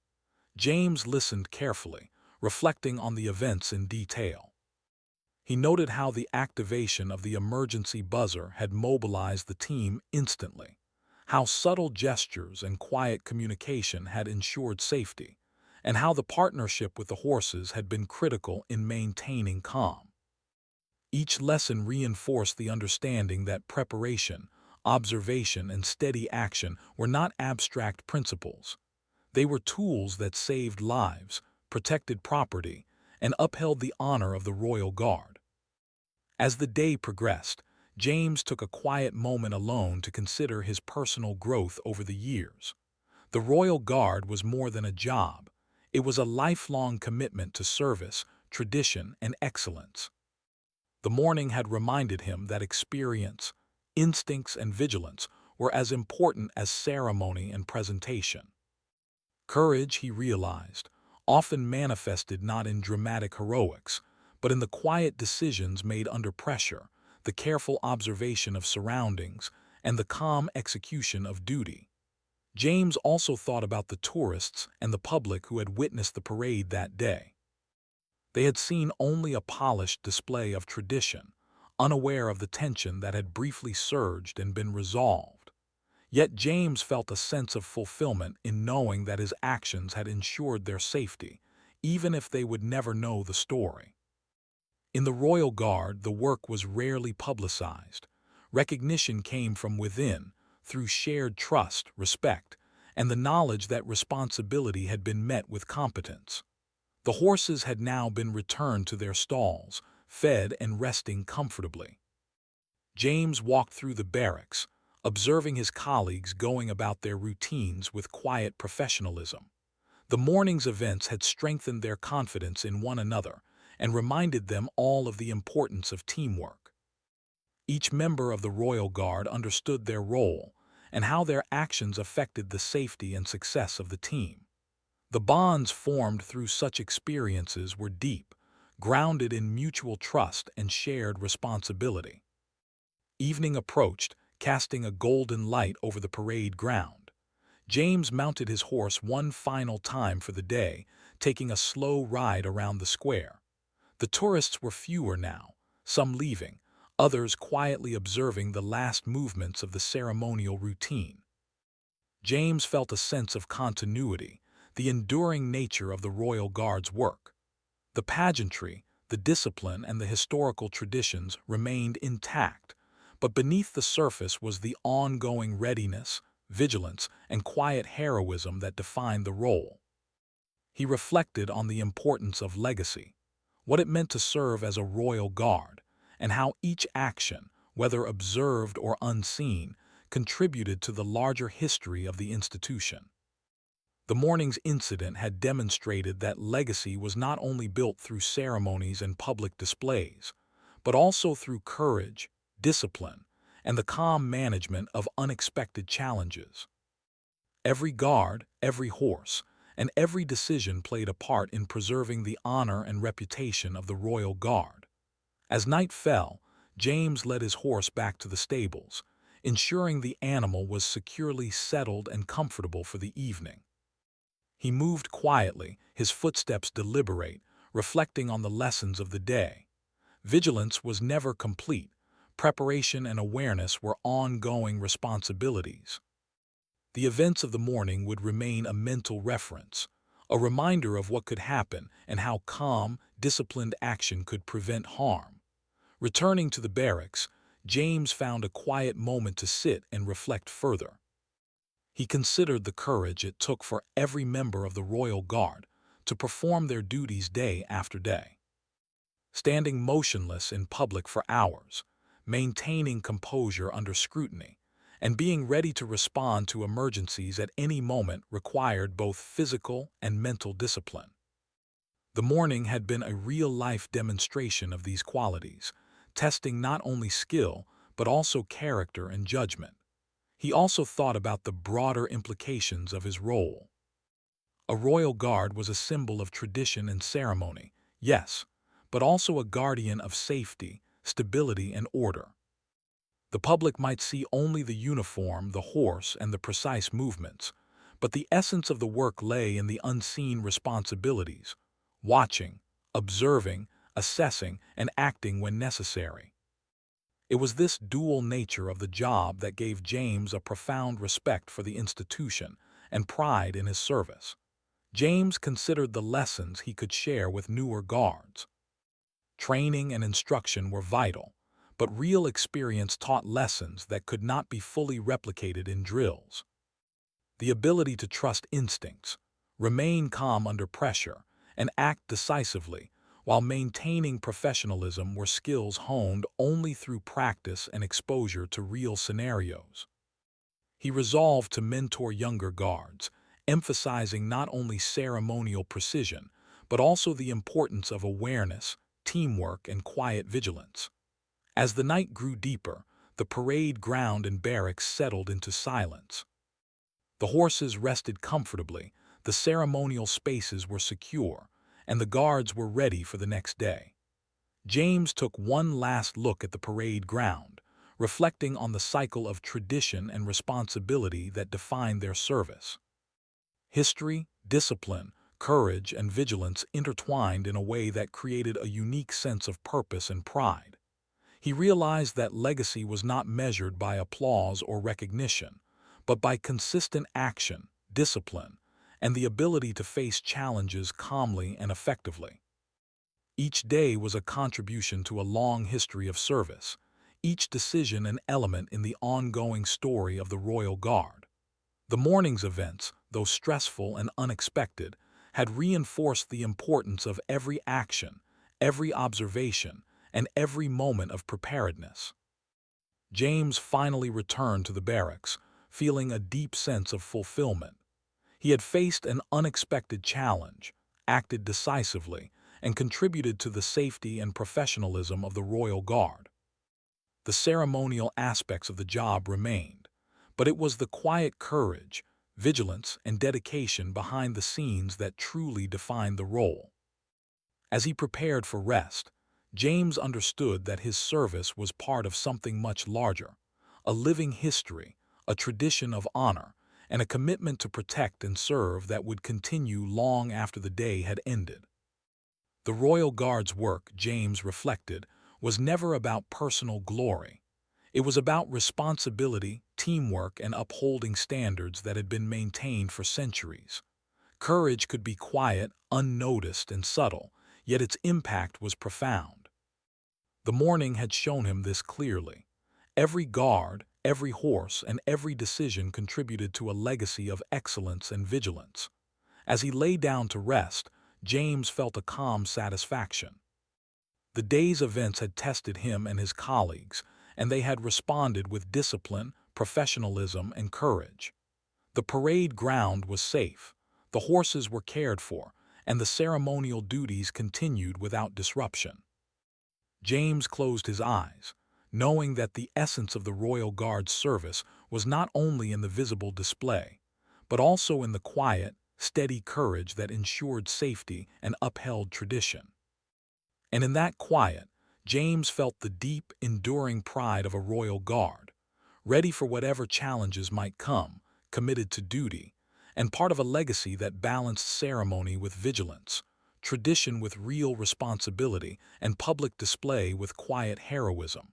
James listened carefully, reflecting on the events in detail. He noted how the activation of the emergency buzzer had mobilized the team instantly, how subtle gestures and quiet communication had ensured safety, and how the partnership with the horses had been critical in maintaining calm. Each lesson reinforced the understanding that preparation, observation, and steady action were not abstract principles. They were tools that saved lives, protected property, and upheld the honor of the Royal Guard. As the day progressed, James took a quiet moment alone to consider his personal growth over the years. The Royal Guard was more than a job. It was a lifelong commitment to service, tradition, and excellence. The morning had reminded him that experience, instincts, and vigilance were as important as ceremony and presentation. Courage, he realized, often manifested not in dramatic heroics, but in the quiet decisions made under pressure, the careful observation of surroundings, and the calm execution of duty. James also thought about the tourists and the public who had witnessed the parade that day. They had seen only a polished display of tradition, unaware of the tension that had briefly surged and been resolved. Yet James felt a sense of fulfillment in knowing that his actions had ensured their safety, even if they would never know the story. In the Royal Guard, the work was rarely publicized. Recognition came from within, through shared trust, respect, and the knowledge that responsibility had been met with competence. The horses had now been returned to their stalls, fed and resting comfortably. James walked through the barracks, observing his colleagues going about their routines with quiet professionalism. The morning's events had strengthened their confidence in one another and reminded them all of the importance of teamwork. Each member of the Royal Guard understood their role and how their actions affected the safety and success of the team. The bonds formed through such experiences were deep, grounded in mutual trust and shared responsibility. Evening approached, casting a golden light over the parade ground. James mounted his horse one final time for the day, taking a slow ride around the square. The tourists were fewer now, some leaving, others quietly observing the last movements of the ceremonial routine. James felt a sense of continuity, the enduring nature of the Royal Guard's work. The pageantry, the discipline, and the historical traditions remained intact, but beneath the surface was the ongoing readiness, vigilance, and quiet heroism that defined the role. He reflected on the importance of legacy, what it meant to serve as a Royal Guard, and how each action, whether observed or unseen, contributed to the larger history of the institution. The morning's incident had demonstrated that legacy was not only built through ceremonies and public displays, but also through courage, discipline, and the calm management of unexpected challenges. Every guard, every horse, and every decision played a part in preserving the honor and reputation of the Royal Guard. As night fell, James led his horse back to the stables, ensuring the animal was securely settled and comfortable for the evening. He moved quietly, his footsteps deliberate, reflecting on the lessons of the day. Vigilance was never complete. Preparation and awareness were ongoing responsibilities. The events of the morning would remain a mental reference, a reminder of what could happen and how calm, disciplined action could prevent harm. Returning to the barracks, James found a quiet moment to sit and reflect further. He considered the courage it took for every member of the Royal Guard to perform their duties day after day. Standing motionless in public for hours, maintaining composure under scrutiny, and being ready to respond to emergencies at any moment required both physical and mental discipline. The morning had been a real-life demonstration of these qualities, testing not only skill but also character and judgment. He also thought about the broader implications of his role. A royal guard was a symbol of tradition and ceremony, yes, but also a guardian of safety, stability, and order. The public might see only the uniform, the horse, and the precise movements, but the essence of the work lay in the unseen responsibilities, watching, observing, assessing, and acting when necessary. It was this dual nature of the job that gave James a profound respect for the institution and pride in his service. James considered the lessons he could share with newer guards. Training and instruction were vital, but real experience taught lessons that could not be fully replicated in drills. The ability to trust instincts, remain calm under pressure, and act decisively while maintaining professionalism were skills honed only through practice and exposure to real scenarios. He resolved to mentor younger guards, emphasizing not only ceremonial precision, but also the importance of awareness, teamwork, and quiet vigilance. As the night grew deeper, the parade ground and barracks settled into silence. The horses rested comfortably, the ceremonial spaces were secure, and the guards were ready for the next day. James took one last look at the parade ground, reflecting on the cycle of tradition and responsibility that defined their service. History, discipline, courage, and vigilance intertwined in a way that created a unique sense of purpose and pride. He realized that legacy was not measured by applause or recognition, but by consistent action, discipline, and the ability to face challenges calmly and effectively. Each day was a contribution to a long history of service, each decision an element in the ongoing story of the Royal Guard. The morning's events, though stressful and unexpected, had reinforced the importance of every action, every observation, and every moment of preparedness. James finally returned to the barracks, feeling a deep sense of fulfillment. He had faced an unexpected challenge, acted decisively, and contributed to the safety and professionalism of the Royal Guard. The ceremonial aspects of the job remained, but it was the quiet courage, vigilance, and dedication behind the scenes that truly defined the role. As he prepared for rest, James understood that his service was part of something much larger, a living history, a tradition of honor, and a commitment to protect and serve that would continue long after the day had ended. The Royal Guard's work, James reflected, was never about personal glory. It was about responsibility, teamwork, and upholding standards that had been maintained for centuries. Courage could be quiet, unnoticed, and subtle, yet its impact was profound. The morning had shown him this clearly. Every guard, every horse, and every decision contributed to a legacy of excellence and vigilance. As he lay down to rest, James felt a calm satisfaction. The day's events had tested him and his colleagues, and they had responded with discipline, professionalism, and courage. The parade ground was safe, the horses were cared for, and the ceremonial duties continued without disruption. James closed his eyes, knowing that the essence of the Royal Guard's service was not only in the visible display, but also in the quiet, steady courage that ensured safety and upheld tradition. And in that quiet, James felt the deep, enduring pride of a Royal Guard, ready for whatever challenges might come, committed to duty, and part of a legacy that balanced ceremony with vigilance, tradition with real responsibility, and public display with quiet heroism.